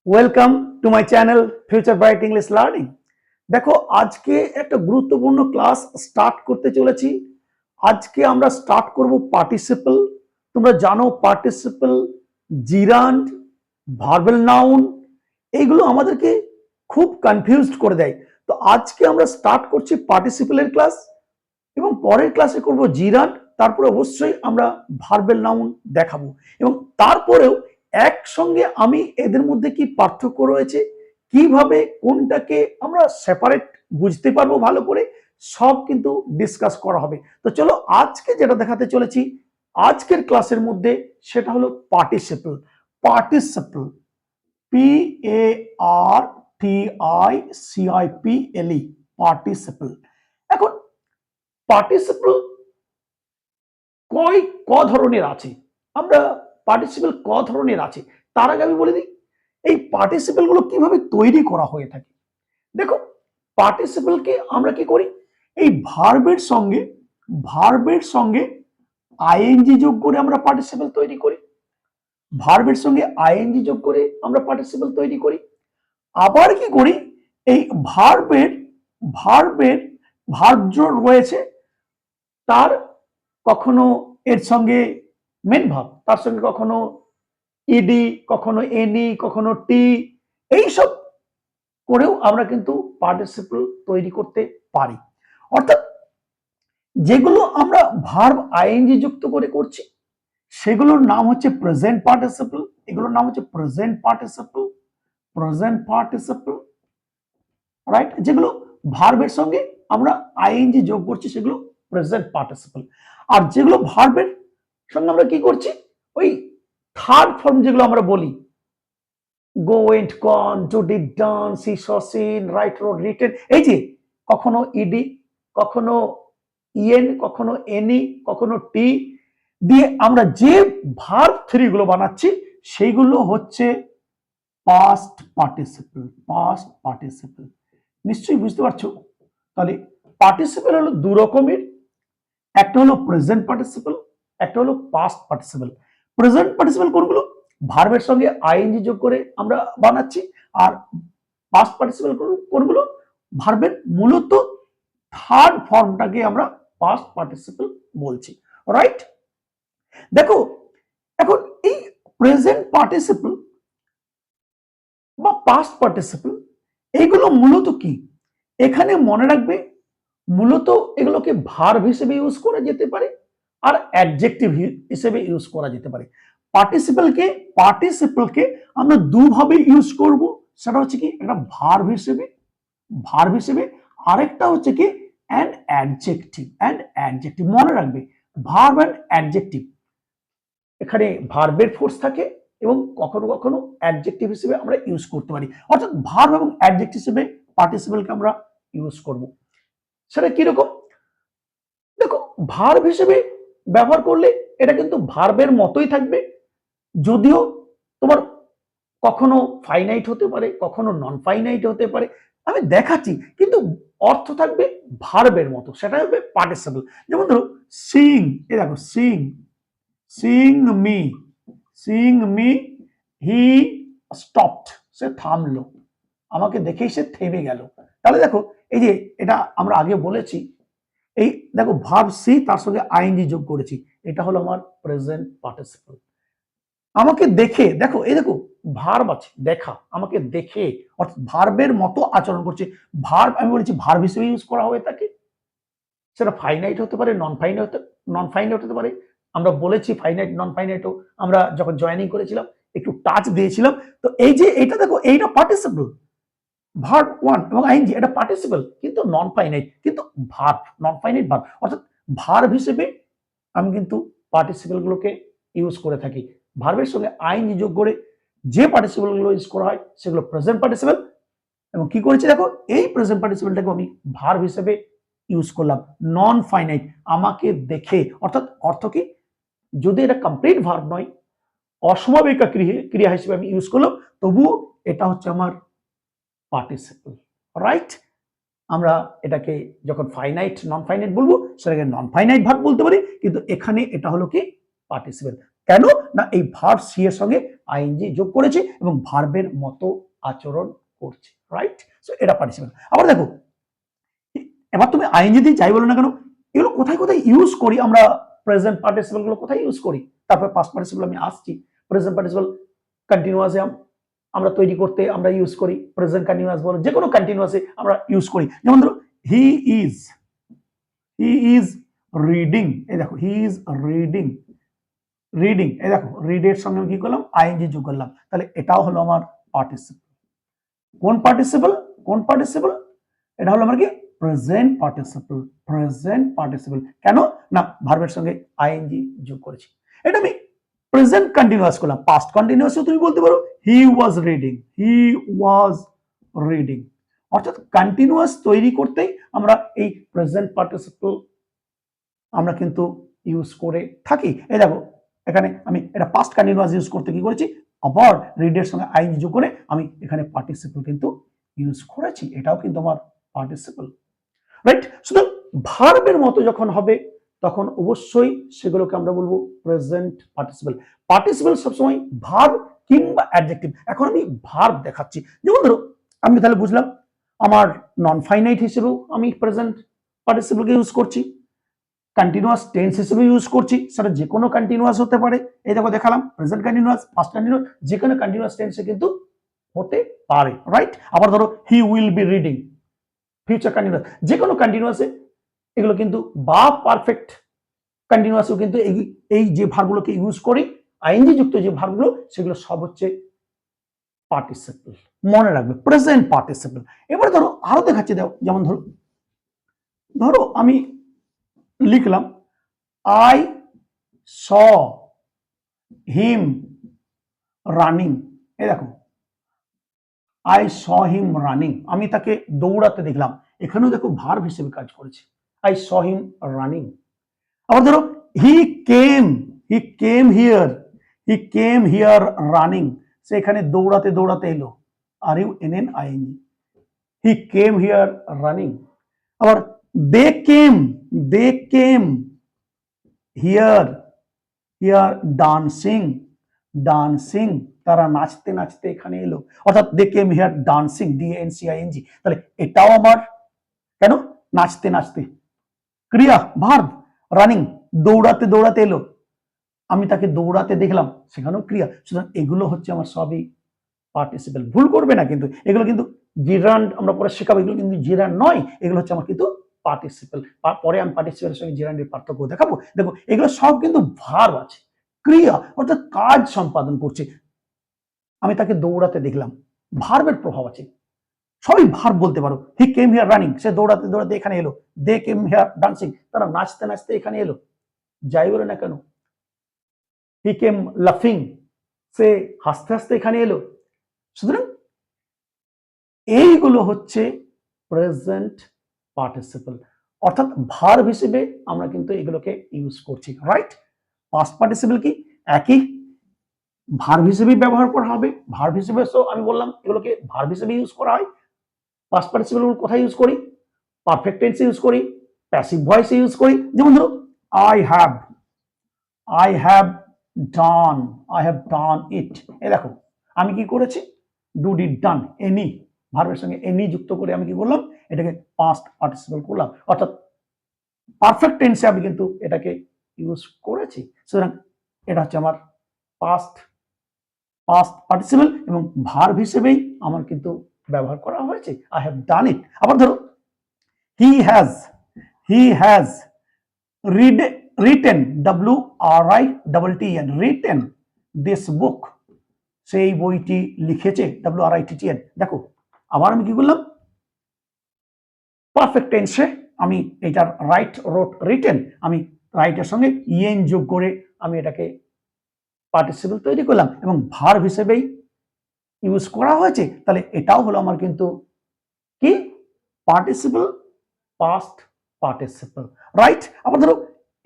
Welcome to my channel future bright English learning. দেখো, আজকে একটা গুরুত্বপূর্ণ ক্লাস স্টার্ট করতে চলেছি। আজকে আমরা স্টার্ট করব পার্টিসিপল। তোমরা জানো পার্টিসিপল, জিরান্ড, ভার্বাল নাউন, এইগুলো আমাদেরকে খুব কনফিউজড করে দেয়। তো আজকে আমরা স্টার্ট করছি পার্টিসিপলের ক্লাস এবং পরের ক্লাসে করব জিরান্ড, তারপরে অবশ্যই আমরা ভার্বাল নাউন দেখাবো এবং তারপরেও একসঙ্গে আমি এদের মধ্যে কি পার্থক্য রয়েছে, কিভাবে কোনটাকে আমরা সেপারেট বুঝতে পারবো ভালো করে, সব কিন্তু ডিসকাস করা হবে। তো চলো আজকে যেটা দেখাতে চলেছি আজকের ক্লাসের মধ্যে সেটা হলো পার্টিসিপল। Participle, PARTICIPLE, participle. এখন পার্টিসিপল ক ধরনের আছে, আমরা পার্টিসিপল ক ধরনের আছে তার আগে আমি বলে দিই এই পার্টিসিপল গুলো কিভাবে তৈরি করা হয়ে থাকে। দেখো, পার্টিসিপলকে আমরা কি করি, এই ভার্বের সঙ্গে আইএনজি যোগ করে আমরা পার্টিসিপল তৈরি করি। ভার্বের সঙ্গে আইএনজি যোগ করে আমরা পার্টিসিপল তৈরি করি। আবার কি করি, এই ভার্ব রয়েছে, তার কখনো এর সঙ্গে মেন ভাব, তার সঙ্গে কখনো ইডি, কখনো এনি, কখনো টি, এইসব করেও আমরা কিন্তু পার্টিসিপল তৈরি করতে পারি। অর্থাৎ যেগুলো আমরা ভার্ব আইএনজি যুক্ত করে করছি সেগুলোর নাম হচ্ছে প্রেজেন্ট পার্টিসিপল। এগুলোর নাম হচ্ছে প্রেজেন্ট পার্টিসিপল, রাইট? যেগুলো ভার্বের সঙ্গে আমরা আইএনজি যোগ করছি সেগুলো প্রেজেন্ট পার্টিসিপল। আর যেগুলো ভার্বের সঙ্গে আমরা কি করছি, ওই থার্ড ফর্ম যেগুলো আমরা বলি, go, went, gone, do, did, done, see, saw, seen, write, rode, written, এই যে কখনো ইডি, কখনো ইএন, কখনো এনি, কখনো টি দিয়ে আমরা যে ভার্ব থ্রি গুলো বানাচ্ছি সেইগুলো হচ্ছে পাস্ট পার্টিসিপল। নিশ্চয়ই বুঝতে পারছো? তাহলে পার্টিসিপল হলো দু রকমের, একটা হলো প্রেজেন্ট পার্টিসিপল, একটা হলো পাস্ট পার্টিসিপল। প্রেজেন্ট পার্টিসিপল কোনগুলো, ভার্বের সঙ্গে আইএনজি যোগ করে আমরা বানাচ্ছি। আর পাস্ট পার্টিসিপল কোনগুলো, ভার্বের মূলত থার্ড ফর্মটাকে আমরা পাস্ট পার্টিসিপল বলছি, রাইট? দেখো, এখন এই প্রেজেন্ট পার্টিসিপল বা পাস্ট পার্টিসিপল এইগুলো মূলত কি, এখানে মনে রাখবে মূলত এগুলোকে ভার্ব হিসেবে ইউজ করা যেতে পারে আর অ্যাডজেক্টিভ হিসেবে ইউজ করা যেতে পারে। পার্টিসিপলকে আমরা দুভাবে ইউজ করব, সেটা হচ্ছে কি একটা ভার্ব হিসেবে, আরেকটা হচ্ছে কি অ্যাডজেক্টিভ। মনে রাখবে ভার্ব অ্যান্ড অ্যাডজেক্টিভ, এখানে ভার্বের ফোর্স থাকে এবং কখনো কখনো অ্যাডজেক্টিভ হিসেবে আমরা ইউজ করতে পারি। অর্থাৎ ভার্ব এবং অ্যাডজেক্টিভ হিসেবে পার্টিসিপলকে আমরা ইউজ করব। সেটা কিরকম, দেখো, ভার্ব হিসেবে ব্যবহার করলে এটা কিন্তু ভার্বের মতোই থাকবে, যদিও তোমার কখনো ফাইনাইট হতে পারে, কখনো নন ফাইনাইট হতে পারে, আমি দেখাচ্ছি, কিন্তু অর্থ থাকবে ভার্বের মতো, সেটা হবে পার্টিসিপল। যেমন ধরো সিং, এই দেখো সিং মি হি স্টপড, সে থামলো, আমাকে দেখেই সে থেমে গেল। তাহলে দেখো এই যে এটা আমরা আগে বলেছি, এই দেখো ভার্ব সি তার সঙ্গে আইএনজি যোগ করেছি, এটা হলো আমার প্রেজেন্ট পার্টিসিপল। আমাকে দেখে, দেখো এই দেখো ভার্ব আছে দেখা, আমাকে দেখে, অর্থাৎ ভার্বের মতো আচরণ করছে। ভার্ব আমি বলেছি ভার্ব হিসেবে ইউজ করা হয়ে থাকে, সেটা ফাইনাইট হতে পারে, নন ফাইনাইট হতে পারে। আমরা বলেছি ফাইনাইট নন ফাইনাইটও আমরা যখন জয়েনিং করেছিলাম একটু টাচ দিয়েছিলাম। তো এই যে এটা দেখো, এইটা পার্টিসিপল, ভার্ব ওয়ান এবং আইএনজি, এটা পার্টিসিপল কিন্তু নন ফাইনাইট, কিন্তু ভার্ব নন ফাইনাইট ভার্ব, অর্থাৎ ভার্ব হিসেবে আমি কিন্তু পার্টিসিপল গুলোকে ইউজ করে থাকি। ভার্বের সঙ্গে আইএনজি যোগ করে যে পার্টিসিপল গুলো ইউজ করা হয় সেগুলো প্রেজেন্ট পার্টিসিপল। এবং কি করেছি দেখো, এই প্রেজেন্ট পার্টিসিপলটাকে আমি ভার্ব হিসেবে ইউজ করলাম, নন ফাইনাইট, আমাকে দেখে। অর্থাৎ অর্থ কি, যদি এটা কমপ্লিট ভার্ব নয়, অসমাপিকা ক্রিয়া হিসেবে আমি ইউজ করলাম, তবুও এটা হচ্ছে আমার পার্টিসিপল, রাইট? আমরা এটাকে যখন ফাইনাইট নন ফাইনাইট বলবো সেটাকে নন ফাইনাইট ভার্ব বলতে পারি, কিন্তু এখানে এটা হলো কি পার্টিসিপল। কেন না, এই ভার্ব সি এর সঙ্গে আইএনজি যোগ করেছি এবং ভার্বের মতো আচরণ করছে, রাইট? সো এটা পার্টিসিপল। আবার দেখো, এবার তুমি আইএনজি দিয়ে যাই বলো না কেন, এগুলো কোথায় কোথায় ইউজ করি আমরা, প্রেজেন্ট পার্টিসিপল গুলো কোথায় ইউজ করি, তারপর পাস্ট পার্টিসিপল আমি আসছি। প্রেজেন্ট পার্টিসিপল কন্টিনিউয়াসে আমরা তৈরি করতে আমরা ইউজ করি, প্রেজেন্ট কন্টিনিউয়াস বলো, যে কোনো কন্টিনিউয়াসে আমরা ইউজ করি। যেমন ধরো হি ইজ রিডিং, এই দেখো হি ইজ রিডিং, রিডিং, এই দেখো রিডের সঙ্গে আমি কি করলাম, আইএনজি যোগ করলাম, তাহলে এটাও হলো আমার পার্টিসিপল। কোন পার্টিসিপল? কোন পার্টিসিপল? এটা হলো আমার কি, প্রেজেন্ট পার্টিসিপল। প্রেজেন্ট পার্টিসিপল কেন না, ভার্বের সঙ্গে আইএনজি যোগ করেছি। এটা আমি প্রেজেন্ট কন্টিনিউয়াস করলাম। পাস্ট কন্টিনিউয়াসও তুমি বলতে পারো he was reading, he was reading. অর্থাৎ কন্টিনিউয়াস তৈরি করতেই আমরা এই প্রেজেন্ট পার্টিসিপল আমরা কিন্তু ইউজ করে থাকি। এই দেখো এখানে আমি এটা পাস্ট কন্টিনিউয়াস ইউজ করতে কি করেছি, আবার রিডের সঙ্গে আইএনজি যোগ করে আমি এখানে পার্টিসিপল কিন্তু ইউজ করেছি, এটাও কিন্তু আমার পার্টিসিপল, রাইট? শুধু ভার্বের মতো যখন হবে তখন অবশ্যই সেগুলোকে আমরা বলবো প্রেজেন্ট পার্টিসিপল। পার্টিসিপল সবসময় ভার্ব কিংবা অ্যাডজেক্টিভ। এখন আমি ভার্ব দেখাচ্ছি, যেমন ধরো আমি তাহলে বুঝলাম আমার নন ফাইনাইট হিসেবেও আমি প্রেজেন্ট পার্টিসিপলকে ইউজ করছি, কন্টিনিউয়াস টেন্স হিসেবে ইউজ করছি, সেটা যে কোনো কন্টিনিউয়াস হতে পারে। এই দেখো দেখালাম প্রেজেন্ট কন্টিনিউয়াস, পাস্ট কন্টিনিউয়াস, যে কোনো কন্টিনিউয়াস টেন্সে কিন্তু হতে পারে, রাইট? আবার ধরো he will be reading, future continuous, যে কোনো কন্টিনিউয়াসে এগুলো কিন্তু, বা পারফেক্ট কন্টিনিউয়াসও কিন্তু এই যে ভার্বগুলোকে ইউজ করি, আইএনজি যুক্ত যে ভার্বগুলো সেগুলো সব হচ্ছে পার্টিসিপল, মনে রাখবে প্রেজেন্ট পার্টিসিপল। এবারে ধরো আরো দেখাচ্ছি, দাও যেমন ধরো ধরো আমি লিখলাম আই স হিম রানিং, এই দেখো আই স হিম রানিং, আমি তাকে দৌড়াতে দেখলাম, এখানেও দেখো ভার্ব হিসেবে কাজ করেছে, আই স হিম রানিং। আবার ধরো he came, he came here, he came here running, সে এখানে দৌড়াতে দৌড়াতে এলো, R U N N I N G, he came here running. আবার they came, they came here, here dancing, dancing, তারা নাচতে নাচতে এখানে এলো, অর্থাৎ দে কেম হিয়ার ডান্সিং, ডিএনসিআইএনজি। তাহলে এটাও আমার কেন, নাচতে নাচতে, ক্রিয়া ভার্ব, রানিং দৌড়াতে দৌড়াতে এলো, আমি তাকে দৌড়াতে দেখলাম, সেখানেও ক্রিয়া। সুতরাং এগুলো হচ্ছে আমার সবই পার্টিসিপল। ভুল করবে না কিন্তু, এগুলো কিন্তু জিরান্ড আমরা পরে শেখাবো, এগুলো কিন্তু জিরান্ড নয়, এগুলো হচ্ছে আমার কিন্তু পার্টিসিপল। পরে আমি পার্টিসিপেলের সঙ্গে জিরান্ডের পার্থক্য দেখাবো। দেখো এগুলো সব কিন্তু ভার্ব আছে, ক্রিয়া অর্থাৎ কাজ সম্পাদন করছে। আমি তাকে দৌড়াতে দেখলাম, ভার্বের প্রভাব আছে, সবই ভার্ব বলতে পারো। হি কেম হিয়ার রানিং, সে দৌড়াতে দৌড়াতে এখানে এলো, দে কেম হিয়ার ডান্সিং, তারা নাচতে নাচতে এখানে এলো, যাই বলে না কেন। হি কেম লাফিং, সে হাসতে হাসতে এখানে এলো। সুতরাং এইগুলো হচ্ছে প্রেজেন্ট পার্টিসিপল, অর্থাৎ ভার্ব হিসেবে আমরা কিন্তু এগুলোকে ইউজ করছি, রাইট? পাস্ট পার্টিসিপল কি একই ভার্ব হিসেবে ব্যবহার করা হবে, ভার্ব হিসেবে, সো আমি বললাম এগুলোকে ভার্ব হিসেবে ইউজ করা হয়। পাস্ট পার্টিসিপল কোথায় ইউজ করি, পারফেক্ট টেন্সে ইউজ করি, প্যাসিভ ভয়েসে ইউজ করি। যেমন ধরো I have, I have done, I have done it, এই দেখো আমি কি করেছি, ডু ডিড ডান, এনি ভার্বের সঙ্গে এনি যুক্ত করে আমি কি করলাম, এটাকে পাস্ট পার্টিসিপল করলাম, অর্থাৎ পারফেক্ট টেন্সে আমি কিন্তু এটাকে ইউজ করেছি। সুতরাং এটা হচ্ছে আমার পাস্ট পাস্ট পার্টিসিপল এবং ভার্ব হিসেবেই আমার কিন্তু ব্যবহার করা হয়েছে, আই হ্যাভ ডান ইট। আবার ধরো he has, he has written, WRITTEN, written this book, সেই বইটি লিখেছে, WRITTEN। দেখো আবার আমি কি করলাম, পারফেক্ট টেন্সে আমি এটার রাইট, রোট, রিটেন, আমি রাইটের সঙ্গে ইএন যোগ করে আমি এটাকে পার্টিসিপল তৈরি করলাম এবং ভার্ব হিসেবেই ইউজ করা হয়েছে। তাহলে এটাও হলো আমার কিন্তু কি, পার্টিসিপল, পাস্ট পার্টিসিপল, রাইট? আবার ধরো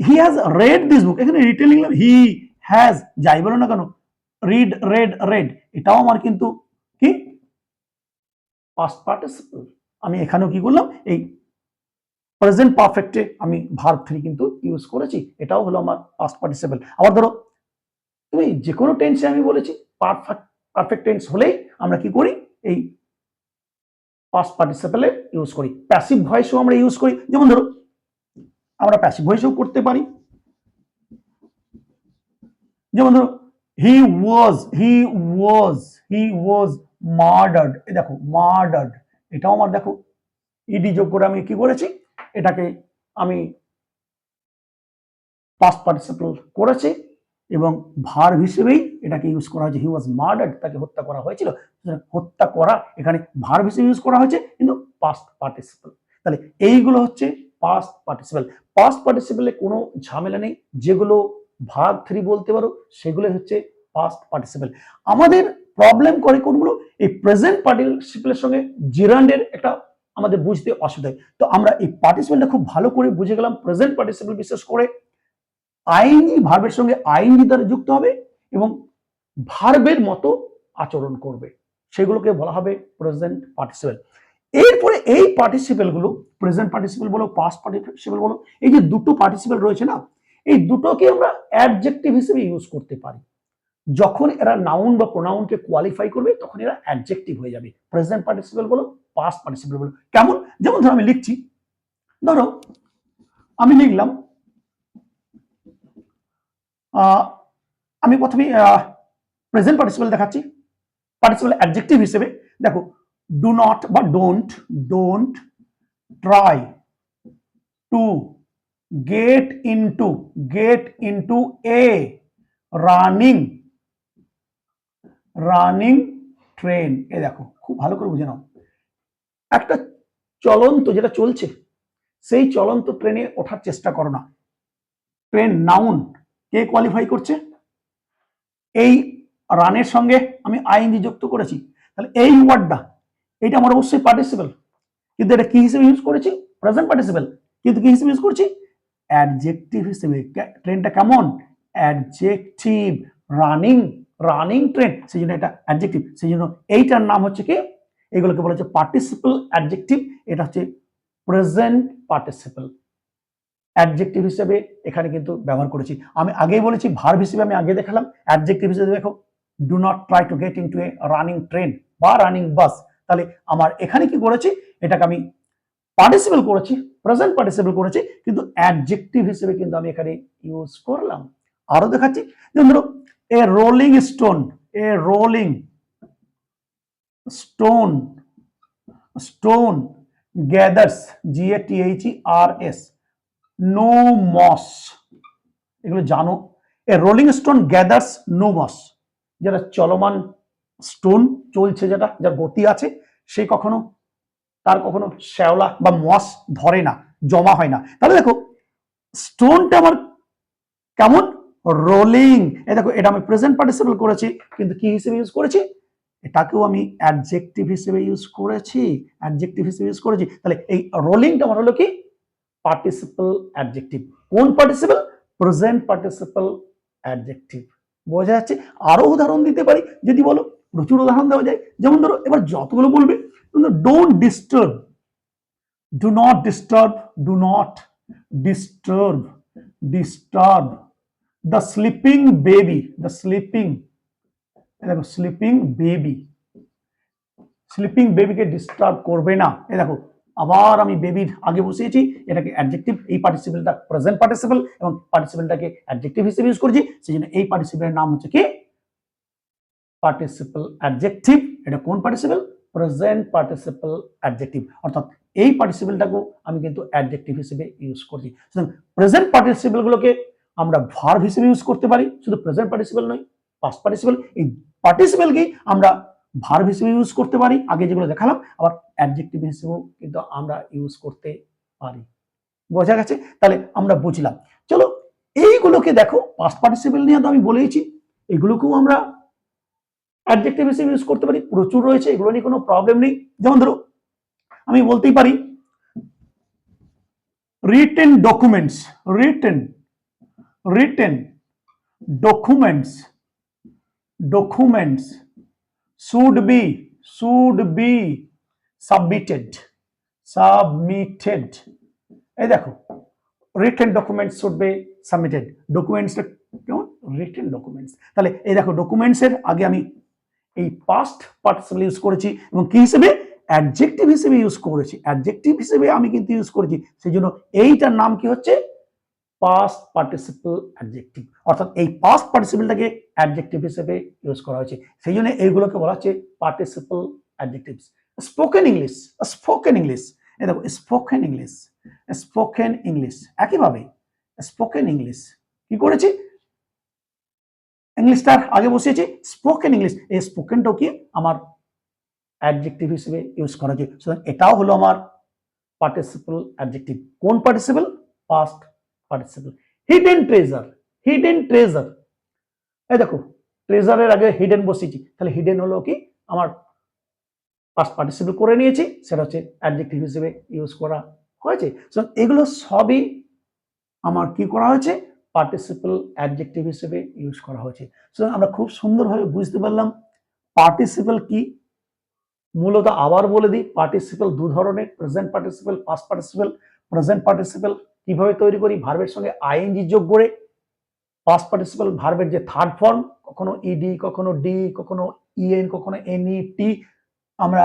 he has red this book, এখানে রিটেন লিখলাম, হি হ্যাজ যাই বলো না কেন, রিড, রেড, রেড, এটাও আমার কিন্তু কি পাস্ট পার্টিসিপল। আমি এখানেও কি করলাম, এই প্রেজেন্ট পারফেক্টে আমি ভার্ব 3 কিন্তু ইউজ করেছি, এটাও হলো আমার পাস্ট পার্টিসিপল। আবার ধরো তুমি যে কোনো টেন্সে আমি বলেছি পারফেক্ট টেন্স হলেই আমরা কি করি, এই পাস্ট পার্টিসিপেলে ইউজ করি। প্যাসিভ ভয়েসও আমরা ইউজ করি, যেমন ধরো আমরা প্যাসিভ ভয়েসও করতে পারি, যেমন ধরো হি ওয়াজ মার্ডার্ড। এই দেখো মার্ডার্ড, এটাও আমার দেখো ইডি যোগ করে আমি কি করেছি, এটাকে আমি পাস্ট পার্টিসিপল করেছি এবং ভার্ব হিসেবেই এটাকে ইউজ করা হয়েছে। হি ওয়াজ মার্ডার্ড, তাকে হত্যা করা হয়েছিল। হত্যা করা এখানে ভার্ব হিসেবে ইউজ করা হয়েছে, কিন্তু পাস্ট পার্টিসিপল। তাহলে এইগুলো হচ্ছে পাস্ট পার্টিসিপল। পাস্ট পার্টিসিপলে কোনো ঝামেলা নেই, যেগুলো ভার্ব 3 বলতে পারো সেগুলো হচ্ছে পাস্ট পার্টিসিপল। আমাদের প্রবলেম করে কোনগুলো, এই প্রেজেন্ট পার্টিসিপলের সঙ্গে জিরান্ডের একটা আমাদের বুঝতে অসুবিধা হয়। তো আমরা এই পার্টিসিপলটা খুব ভালো করে বুঝে গেলাম। প্রেজেন্ট পার্টিসিপল বিশেষ করে আইনি ভার্বের সঙ্গে আইনি দ্বারা যুক্ত হবে এবং ভার্বের মতো আচরণ করবে, সেগুলোকে বলা হবে প্রেজেন্ট পার্টিসিপল। এরপরে এই পার্টিসিপল গুলো, প্রেজেন্ট পার্টিসিপল বলো পাস্ট পার্টিসিপল বলো, এই যে দুটো পার্টিসিপল রয়েছে না, এই দুটোকে আমরা অ্যাডজেক্টিভ হিসেবে ইউজ করতে পারি। যখন এরা নাউন বা প্রোনাউনকে কোয়ালিফাই করবে তখন এরা অ্যাডজেক্টিভ হয়ে যাবে। প্রেজেন্ট পার্টিসিপল বলো পাস্ট পার্টিসিপল বলো। কেমন? যেমন ধরো আমি লিখছি, ধরো আমি লিখলাম, আমি প্রথমে প্রেজেন্ট পার্টিসিপল দেখাচ্ছি পার্টিসিপল অ্যাডজেক্টিভ হিসেবে। দেখো ডু নট বা don't try to get into a running train. এ দেখো খুব ভালো করে বুঝে নাও, একটা চলন্ত যেটা চলছে সেই চলন্ত ট্রেনে ওঠার চেষ্টা করো না। ট্রেন নাউন, কে কোয়ালিফাই করছে? এই রানের সঙ্গে আমি আইএনজি যুক্ত করেছি, তাহলে এই ওয়ার্ডটা এটা আমার অবশ্যই পার্টিসিপল, কিন্তু এটা কি হিসেবে ইউজ করেছি? প্রেজেন্ট পার্টিসিপল, কিন্তু কি হিসেবে ইউজ করছি? অ্যাডজেক্টিভ হিসেবে। ট্রেনটা কেমন? অ্যাডজেক্টিভ। রানিং ট্রেন, সেই জন্য এটা অ্যাডজেক্টিভ। সেই জন্য এইটার নাম হচ্ছে কি, এগুলোকে বলা হচ্ছে পার্টিসিপল অ্যাডজেক্টিভ। এটা হচ্ছে প্রেজেন্ট পার্টিসিপল অ্যাডজেক্টিভ হিসেবে এখানে কিন্তু ব্যবহার করেছি। আমি আগেই বলেছি ভার্ব হিসেবে আমি আগে দেখালাম, অ্যাডজেক্টিভ হিসেবে দেখো do not try to get into a running train বা রানিং বাস। তাহলে আমার এখানে কি করেছি, এটাকে আমি পার্টিসিপল করেছি, প্রেজেন্ট পার্টিসিপল করেছি, কিন্তু অ্যাডজেক্টিভ হিসেবে কিন্তু আমি এখানে ইউজ করলাম। আরো দেখাচ্ছি, যেমন ধরো a rolling stone gathers GATHERS no moss. এগুলো জানো, a rolling stone gathers no moss. যেটা চলমান স্টোন চলছে, যেটা যার গতি আছে, সে কখনো তার কখনো শ্যাওলা বা মস ধরে না, জমা হয় না। তাহলে দেখো স্টোনটা আমার কেমন? রোলিং। এই দেখো এটা আমি প্রেজেন্ট পার্টিসিপল করেছি, কিন্তু কি হিসেবে ইউজ করেছি? এটাকেও আমি অ্যাডজেক্টিভ হিসেবে ইউজ করেছি, তাহলে এই রোলিংটা আমার হলো কি? Participle adjective. কোন পার্টিসিপল? Present participle adjective. বোঝা যাচ্ছে? আরো উদাহরণ দিতে পারি যদি বলো, প্রচুর উদাহরণ দেওয়া যায়। যেমন ধরো এবার যতগুলো বলবে, don't disturb, do not disturb the sleeping baby. দেখো স্লিপিং বেবিকে ডিস্টার্ব করবে না। এই দেখো আবার আমি বেবির আগে বসিয়েছি, এটাকে অ্যাডজেক্টিভ, এই পার্টিসিপলটা প্রেজেন্ট পার্টিসিপল এবং পার্টিসিপলটাকে অ্যাডজেক্টিভ হিসেবে ইউজ করেছি। সেই জন্য এই পার্টিসিপলের নাম হচ্ছে কি? Participle adjective. এটা কোন পার্টিসিপল? Present participle adjective. অর্থাৎ এই পার্টিসিপলটাকেও আমি কিন্তু অ্যাডজেক্টিভ হিসেবে ইউজ করছি। সুতরাং প্রেজেন্ট পার্টিসিপল গুলোকে আমরা ভার্ব হিসেবে ইউজ করতে পারি, শুধু প্রেজেন্ট পার্টিসিপল নয়, পাস্ট পার্টিসিপল। এই পার্টিসিপলকে আমরা ভার্ব হিসেবে ইউজ করতে পারি, আগে যেগুলো দেখালাম, আবার অ্যাডজেক্টিভ হিসেবেও কিন্তু আমরা ইউজ করতে পারি। বোঝা গেছে? তাহলে আমরা বুঝলাম। চলো এইগুলোকে দেখো, পাস্ট পার্টিসিপল নিয়ে তো আমি বলেইছি, এগুলোকেও আমরা অ্যাডজেক্টিভ হিসেবে ইউজ করতে পারি, প্রচুর রয়েছে, এগুলো নিয়ে কোনো প্রবলেম নেই। যেমন ধরো আমি বলতেই পারি written documents should be submitted। এই দেখো written documents should be submitted. ডকুমেন্টসটা কেমন? Written documents. তাহলে এই দেখো ডকুমেন্টসের আগে আমি এই পাস্ট পার্টিসিপল ইউজ করেছি এবং কি হিসেবে অ্যাডজেক্টিভ হিসেবে ইউজ করেছি, অ্যাডজেক্টিভ হিসেবে আমি কিন্তু ইউজ করেছি, সেই জন্য এইটার নাম কি হচ্ছে পাস্ট পার্টিসিপল অ্যাডজেক্টিভ, অর্থাৎ এই পাস্ট পার্টিসিপলটাকে অ্যাডজেক্টিভ হিসেবে ইউজ করা হয়েছে, সেই জন্য এইগুলোকে বলা হচ্ছে participle adjectives. Spoken English, spoken English, এই দেখো স্পোকেন ইংলিশ, স্পোকেন ইংলিশ একইভাবে স্পোকেন ইংলিশ কি করেছি, ইংলিশটার আগে বসিয়েছি স্পোকেন ইংলিশ, এই স্পোকেনটাও কি আমার অ্যাডজেক্টিভ হিসেবে ইউজ করা হয়েছে, সুতরাং এটাও হলো আমার পার্টিসিপল অ্যাডজেক্টিভ। কোন participle? Past participle. Hidden treasure, hidden treasure, এই দেখো ট্রেজারের আগে হিডেন বসিয়েছি, তাহলে হিডেন হলো কি আমার পাস্ট পার্টিসিপল করে নিয়েছি, সেটা হচ্ছে অ্যাডজেক্টিভ হিসেবে ইউজ করা হয়েছে। সুতরাং এগুলো সবই আমার কি করা হয়েছে পার্টিসিপল অ্যাডজেক্টিভ হিসেবে ইউজ করা হয়েছে। সুতরাং আমরা খুব সুন্দরভাবে বুঝতে পারলাম পার্টিসিপল কি। মূলত আবার বলে দিই, পার্টিসিপল দু ধরনের, present participle, past participle. Present participle কিভাবে তৈরি করি? ভার্বের সঙ্গে আইএনজি যোগ করে। পাস্ট পার্টিসিপল ভার্বের যে থার্ড ফর্ম, কখনো ইডি, কখনো ডি, কখনো ইএন, কখনো এনই, টি, আমরা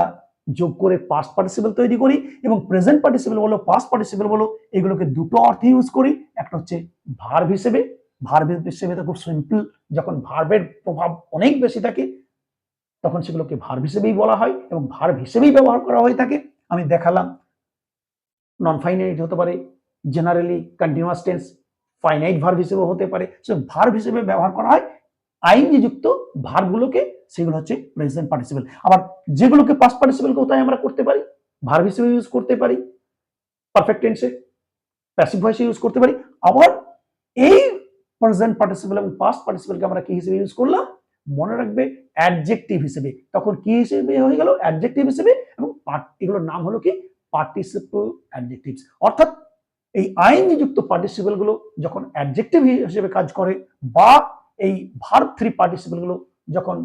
যোগ করে পাস্ট পার্টিসিপল তৈরি করি। এবং প্রেজেন্ট পার্টিসিপল বলো, পাস্ট পার্টিসিপল বলো, এগুলোকে দুটো অর্থে ইউজ করি। একটা হচ্ছে ভার্ব হিসেবে, ভার্ব হিসেবে তো খুব সিম্পল, যখন ভার্বের প্রভাব অনেক বেশি থাকে তখন সেগুলোকে ভার্ব হিসেবেই বলা হয় এবং ভার্ব হিসেবেই ব্যবহার করা হয়ে থাকে। আমি দেখালাম নন ফাইনাইট হতে পারে, generally continuous tense, finite verb হিসেবে হতে পারে, সো ভার্ব হিসেবে ব্যবহার করা হয়। আইএনজি যুক্ত ভার্বগুলোকে সেগুলো হচ্ছে প্রেজেন্ট পার্টিসিপল। আবার যেগুলোকে পাস্ট পার্টিসিপল কোথায় আমরা করতে পারি? ভার্ব হিসেবে ইউজ করতে পারি, পারফেক্ট টেন্সে, প্যাসিভ ভয়েসে ইউজ করতে পারি। আবার এই প্রেজেন্ট পার্টিসিপল এবং পাস্ট পার্টিসিপলকে আমরা কি হিসেবে ইউজ করলাম? মনে রাখবে অ্যাডজেক্টিভ হিসেবে। তখন কি হিসেবে হয়ে গেল? অ্যাডজেক্টিভ হিসেবে। এবং এগুলোর নাম হলো কি পার্টিসিপল অ্যাডজেক্টিভস। অর্থাৎ এই আইএনজি যুক্ত পার্টিসিপল গুলো যখন অ্যাডজেক্টিভ হিসেবে কাজ করে বা এই ভার্ব থ্রি পার্টিসিপল গুলো যখন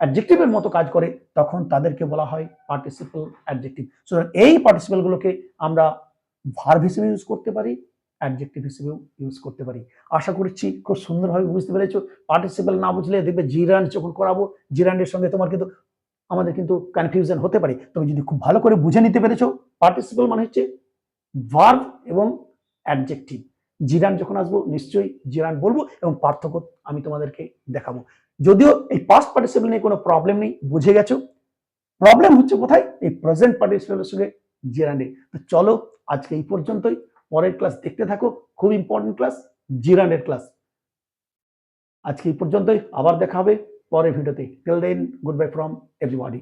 অ্যাডজেক্টিভের মতো কাজ করে তখন তাদেরকে বলা হয় পার্টিসিপল অ্যাডজেক্টিভ। সুতরাং এই পার্টিসিপল গুলোকে আমরা ভার্ব হিসেবে ইউজ করতে পারি, অ্যাডজেক্টিভ হিসেবেও ইউজ করতে পারি। আশা করছি খুব সুন্দরভাবে বুঝতে পেরেছো। পার্টিসিপল না বুঝলে দেখবে জিরান্ড যখন করাবো, জিরান্ডের সঙ্গে তোমার কিন্তু আমাদের কিন্তু কনফিউশন হতে পারে। তবে যদি খুব ভালো করে বুঝে নিতে পেরেছো, পার্টিসিপল মানে হচ্ছে ভার্ব এবং অ্যাডজেক্টিভ। জিরান্ড যখন আসবো নিশ্চয়ই জিরান্ড বলবো এবং পার্থক্য আমি তোমাদেরকে দেখাবো। যদিও এই পাস্ট পার্টিসিপল নিয়ে কোনো প্রবলেম নেই, বুঝে গেছো। প্রবলেম হচ্ছে কোথায়? এই প্রেজেন্ট পার্টিসিপলের সঙ্গে জিরান্ডে। তো চলো আজকে এই পর্যন্তই, পরের ক্লাস দেখতে থাকো, খুব ইম্পর্টেন্ট ক্লাস, জিরান্ডের ক্লাস। আজকে এই পর্যন্তই, আবার দেখা হবে পরের ভিডিওতে। Till then, good bye from everybody.